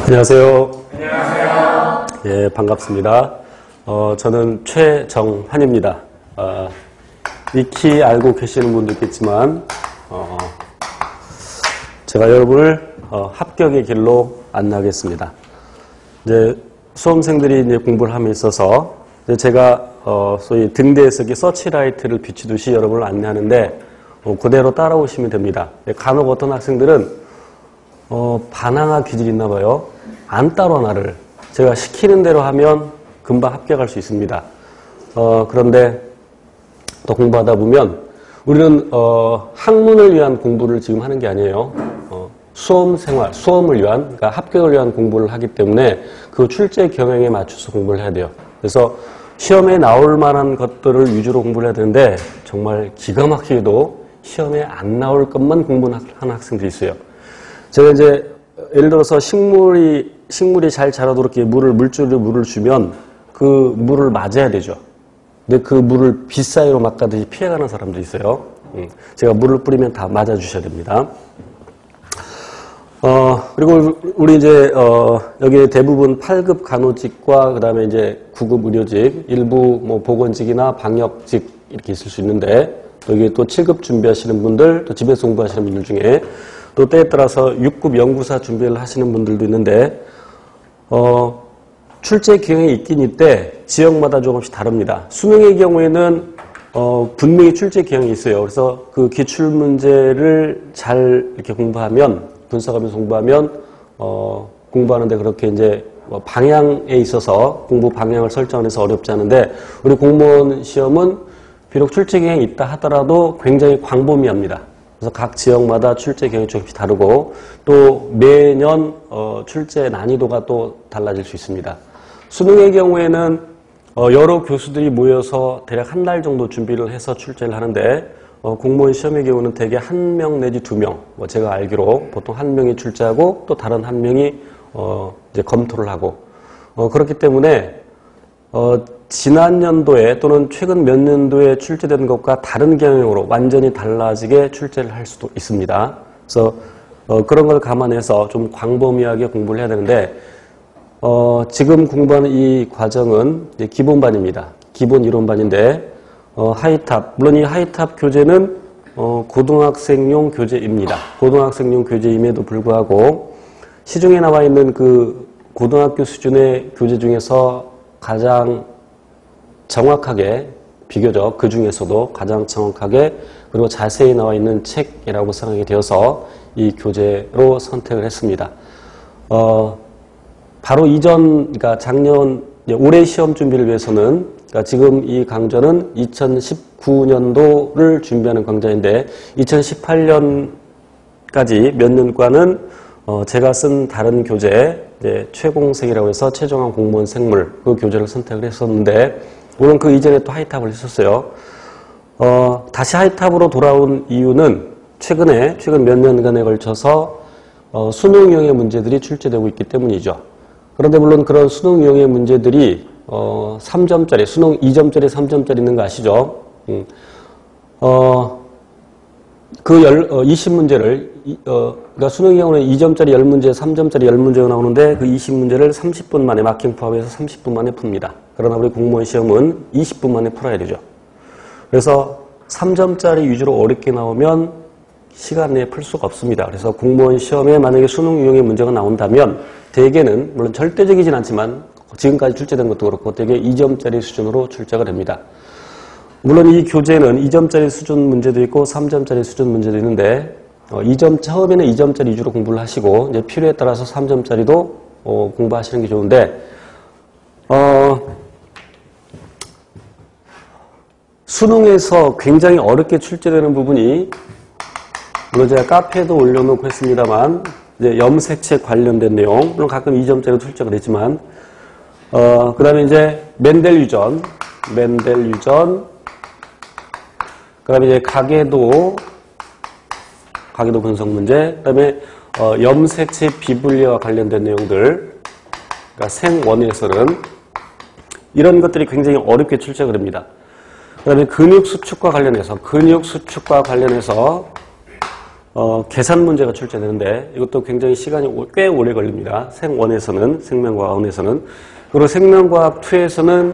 안녕하세요. 안녕하세요. 예, 반갑습니다. 저는 최정환입니다. 익히 알고 계시는 분도 있겠지만, 제가 여러분을 합격의 길로 안내하겠습니다. 이제 수험생들이 이제 공부를 함에 있어서 제가 소위 등대에서 서치라이트를 비추듯이 여러분을 안내하는데 그대로 따라오시면 됩니다. 간혹 어떤 학생들은 반항아 기질이 있나 봐요. 안 따라와 나를. 제가 시키는 대로 하면 금방 합격할 수 있습니다. 그런데 또 공부하다 보면 우리는 학문을 위한 공부를 지금 하는 게 아니에요. 수험 생활, 수험을 위한, 그러니까 합격을 위한 공부를 하기 때문에 그 출제 경향에 맞춰서 공부를 해야 돼요. 그래서 시험에 나올 만한 것들을 위주로 공부를 해야 되는데 정말 기가 막히게도 시험에 안 나올 것만 공부하는 학생들이 있어요. 제가 이제 예를 들어서 식물이 잘 자라도록 이렇게 물줄로 물을 주면 그 물을 맞아야 되죠. 근데 그 물을 빗사이로 막가듯이 피해가는 사람도 있어요. 제가 물을 뿌리면 다 맞아주셔야 됩니다. 그리고 우리 이제 여기 대부분 8급 간호직과 그다음에 이제 9급 의료직, 일부 뭐 보건직이나 방역직 이렇게 있을 수 있는데 여기 또 7급 준비하시는 분들, 또 집에서 공부하시는 분들 중에 또 때에 따라서 6급 연구사 준비를 하시는 분들도 있는데 출제 경향이 있긴 있대 지역마다 조금씩 다릅니다. 수능의 경우에는 분명히 출제 경향이 있어요. 그래서 그 기출 문제를 잘 이렇게 공부하면 분석하면서 공부하면 공부하는데 그렇게 이제 방향에 있어서 공부 방향을 설정해서 어렵지 않은데 우리 공무원 시험은 비록 출제 경향이 있다 하더라도 굉장히 광범위합니다. 그래서 각 지역마다 출제 경향이 조금씩 다르고 또 매년 출제 난이도가 또 달라질 수 있습니다. 수능의 경우에는 여러 교수들이 모여서 대략 한 달 정도 준비를 해서 출제를 하는데 공무원 시험의 경우는 대개 1명 내지 2명, 제가 알기로 보통 1명이 출제하고 또 다른 1명이 이제 검토를 하고 그렇기 때문에 지난 연도에 또는 최근 몇 년도에 출제된 것과 다른 경향으로 완전히 달라지게 출제를 할 수도 있습니다. 그래서 그런 걸 감안해서 좀 광범위하게 공부를 해야 되는데 지금 공부하는 이 과정은 이제 기본반입니다. 기본 이론반인데 하이탑, 물론 이 하이탑 교재는 고등학생용 교재입니다. 고등학생용 교재임에도 불구하고 시중에 나와 있는 그 고등학교 수준의 교재 중에서 가장 정확하게, 비교적 그 중에서도 가장 정확하게 그리고 자세히 나와 있는 책이라고 생각이 되어서 이 교재로 선택을 했습니다. 바로 이전, 그러니까 작년, 올해 시험 준비를 위해서는, 그러니까 지금 이 강좌는 2019년도를 준비하는 강좌인데 2018년까지 몇 년과는 제가 쓴 다른 교재, 이제 최공생이라고 해서 최종환 공무원 생물 그 교재를 선택을 했었는데 물론 그 이전에 또 하이탑을 했었어요. 다시 하이탑으로 돌아온 이유는 최근 몇 년간에 걸쳐서 수능형의 문제들이 출제되고 있기 때문이죠. 그런데 물론 그런 수능형의 문제들이 3점짜리, 수능 2점짜리, 3점짜리 있는 거 아시죠? 그 20문제를, 그러니까 수능 경우는 2점짜리 10문제, 3점짜리 10문제가 나오는데 그 20문제를 30분 만에 마킹 포함해서 30분 만에 풉니다. 그러나 우리 공무원 시험은 20분 만에 풀어야 되죠. 그래서 3점짜리 위주로 어렵게 나오면 시간 내에 풀 수가 없습니다. 그래서 공무원 시험에 만약에 수능 유형의 문제가 나온다면 대개는, 물론 절대적이진 않지만 지금까지 출제된 것도 그렇고 대개 2점짜리 수준으로 출제가 됩니다. 물론 이 교재는 2점짜리 수준 문제도 있고 3점짜리 수준 문제도 있는데 처음에는 2점짜리 위주로 공부를 하시고 이제 필요에 따라서 3점짜리도 공부하시는 게 좋은데 수능에서 굉장히 어렵게 출제되는 부분이 물론 제가 카페에도 올려놓고 했습니다만 이제 염색체 관련된 내용 물론 가끔 2점짜리도 출제가 되지만 그 다음에 이제 맨델 유전 그 다음에 이제 가계도 분석 문제, 그 다음에 염색체 비분리와 관련된 내용들, 그러니까 생원에서는 이런 것들이 굉장히 어렵게 출제가 됩니다. 그 다음에 근육 수축과 관련해서 계산 문제가 출제되는데 이것도 굉장히 시간이 꽤 오래 걸립니다. 생1에서는, 생명과학 1에서는. 그리고 생명과학 2에서는